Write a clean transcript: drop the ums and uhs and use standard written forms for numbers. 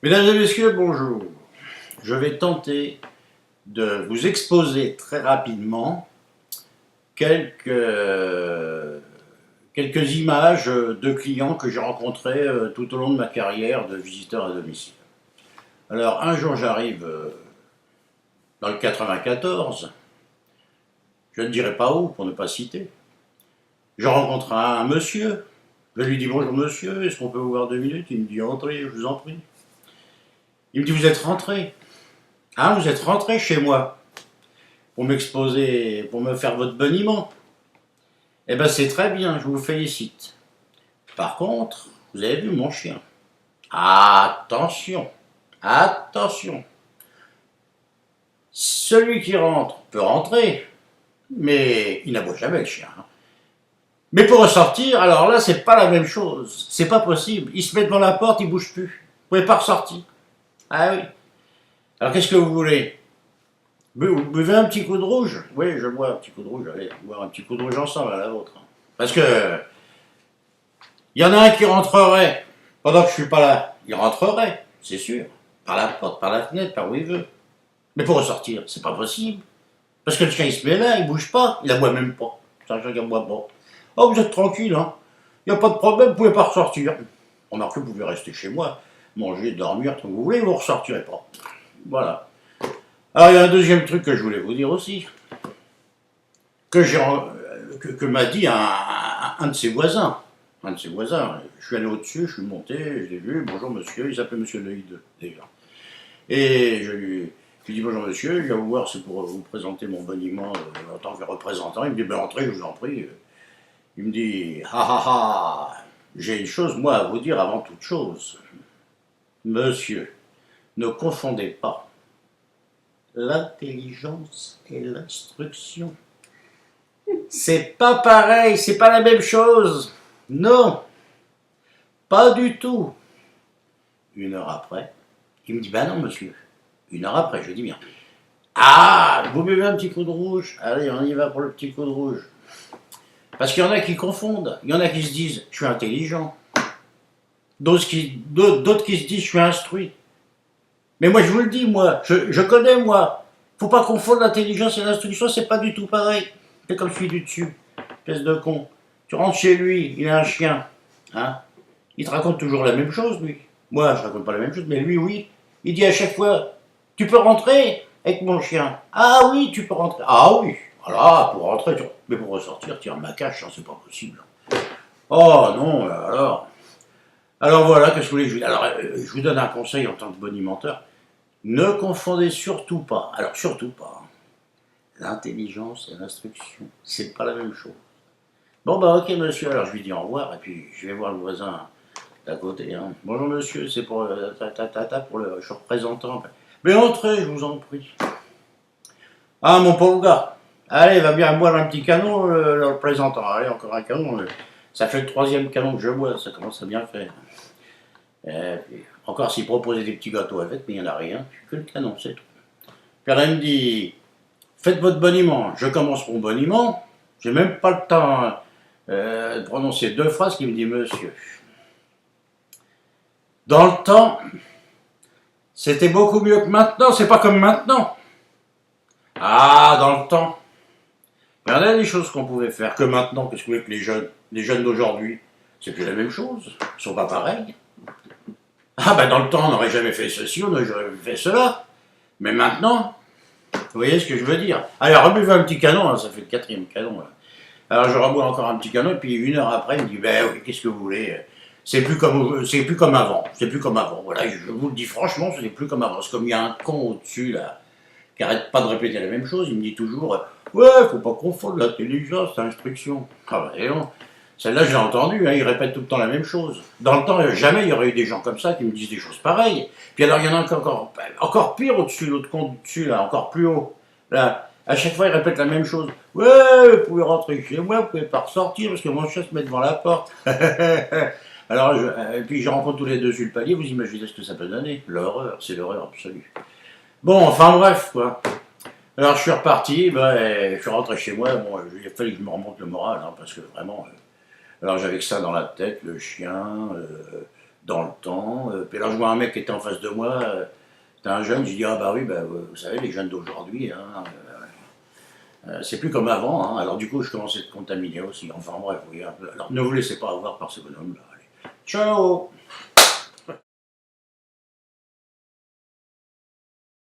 Mesdames et messieurs, bonjour. Je vais tenter de vous exposer très rapidement quelques, quelques images de clients que j'ai rencontrés tout au long de ma carrière de visiteur à domicile. Alors, un jour, j'arrive dans le 94, je ne dirai pas où pour ne pas citer. Je rencontre un monsieur, je lui dis bonjour monsieur, est-ce qu'on peut vous voir 2 minutes? Il me dit entrez, je vous en prie. Il me dit vous êtes rentré. Ah, vous êtes rentré chez moi pour m'exposer, pour me faire votre boniment. Eh bien, c'est très bien, je vous félicite. Par contre, vous avez vu mon chien. Attention, attention. Celui qui rentre peut rentrer, mais il n'aboie jamais le chien. Mais pour ressortir, alors là, c'est pas la même chose. C'est pas possible. Il se met devant la porte, il bouge plus. Vous pouvez pas ressortir. Ah oui. Alors qu'est-ce que vous voulez? Vous buvez un petit coup de rouge? Oui, je bois un petit coup de rouge. Allez, on va boire un petit coup de rouge ensemble à la vôtre. Parce que il y en a un qui rentrerait pendant que je suis pas là. Il rentrerait, c'est sûr. Par la porte, par la fenêtre, par où il veut. Mais pour ressortir, c'est pas possible. Parce que le chien il se met là, il bouge pas, il aboie même pas. C'est un chien qui aboie pas. Oh, vous êtes tranquille, hein. Il n'y a pas de problème, vous pouvez pas ressortir. Remarquez, vous pouvez rester chez moi, manger, dormir, tout ce que vous voulez, vous ne ressortirez pas. Voilà. Alors, il y a un deuxième truc que je voulais vous dire aussi, que m'a dit un de ses voisins. Un de ses voisins. Je suis allé au-dessus, je suis monté, je l'ai vu, bonjour monsieur, il s'appelait monsieur Leïd, déjà. Et je lui dis bonjour monsieur, je viens vous voir, c'est pour vous présenter mon boniment en tant que représentant. Il me dit, ben entrez, je vous en prie. Il me dit, ah ah ah, j'ai une chose, moi, à vous dire avant toute chose. Monsieur, ne confondez pas l'intelligence et l'instruction. C'est pas pareil, c'est pas la même chose. Non, pas du tout. 1 heure après, il me dit, bah non, monsieur. 1 heure après, je lui dis bien. Ah, vous buvez un petit coup de rouge? Allez, on y va pour le petit coup de rouge. Parce qu'il y en a qui confondent. Il y en a qui se disent, je suis intelligent. D'autres qui se disent, je suis instruit. Mais moi, je vous le dis, moi, je connais, moi. Faut pas confondre l'intelligence et l'instruction, c'est pas du tout pareil. C'est comme celui du dessus, espèce de con. Tu rentres chez lui, il a un chien. Hein? Il te raconte toujours la même chose, lui. Moi, je raconte pas la même chose, mais lui, oui. Il dit à chaque fois, tu peux rentrer avec mon chien. Ah oui, tu peux rentrer. Ah oui. Voilà, pour rentrer, mais pour ressortir, tiens, ma cache, hein, c'est pas possible. Oh non, alors. Alors voilà, qu'est-ce que vous voulez que je vous dise? Alors, je vous donne un conseil en tant que bonimenteur. Ne confondez surtout pas, alors surtout pas, l'intelligence et l'instruction. C'est pas la même chose. Bon bah ok monsieur, alors je lui dis au revoir et puis je vais voir le voisin d'à côté. Hein. Bonjour monsieur, c'est pour pour le je suis représentant. Mais entrez, je vous en prie. Ah mon pauvre gars, allez, va bien boire un petit canon, le représentant. Allez, encore un canon. Ça fait le 3e canon que je bois, ça commence à bien faire. Puis, encore s'il proposait des petits gâteaux avec, mais il n'y en a rien, que le canon, c'est tout. Puis elle me dit, faites votre boniment, je commence mon boniment, j'ai même pas le temps de prononcer 2 phrases qu'il me dit, monsieur. Dans le temps, c'était beaucoup mieux que maintenant, c'est pas comme maintenant. Ah, dans le temps, il y en a des choses qu'on pouvait faire que maintenant, qu'est-ce que vous voulez que les jeunes d'aujourd'hui, c'est plus la même chose, ils sont pas pareils. Ah ben dans le temps on n'aurait jamais fait ceci, on n'aurait jamais fait cela. Mais maintenant, vous voyez ce que je veux dire. Allez, rebuvez un petit canon, hein, ça fait le 4e canon. Là. Alors je rebois encore un petit canon, et puis 1 heure après, il me dit, ben oui, qu'est-ce que vous voulez? C'est plus comme avant, c'est plus comme avant. Voilà, je vous le dis franchement, c'est plus comme avant. C'est comme il y a un con au-dessus, là, qui arrête pas de répéter la même chose, il me dit toujours, ouais, faut pas confondre l'intelligence, l'instruction. Ah ben non. Celle-là, je l'ai entendue, hein, ils répètent tout le temps la même chose. Dans le temps, jamais il y aurait eu des gens comme ça qui me disent des choses pareilles. Puis alors, il y en a encore pire au-dessus, l'autre compte au-dessus, là, encore plus haut. Là, à chaque fois, ils répètent la même chose. Ouais, vous pouvez rentrer chez moi, vous pouvez pas ressortir parce que mon chien se met devant la porte. Alors, et puis je rencontre tous les deux sur le palier, vous imaginez ce que ça peut donner. L'horreur, c'est l'horreur absolue. Bon, enfin bref, quoi. Alors, je suis reparti, je suis rentré chez moi. Bon, il a fallu que je me remonte le moral, hein, parce que vraiment... Alors j'avais que ça dans la tête, le chien, dans le temps. Puis là, je vois un mec qui était en face de moi, t'as un jeune, je dis, ah bah oui, bah, vous savez, les jeunes d'aujourd'hui, hein, c'est plus comme avant. Hein. Alors du coup, je commence à être contaminé aussi. Enfin bref, oui, un peu. Alors ne vous laissez pas avoir par ce bonhomme-là. Allez. Ciao!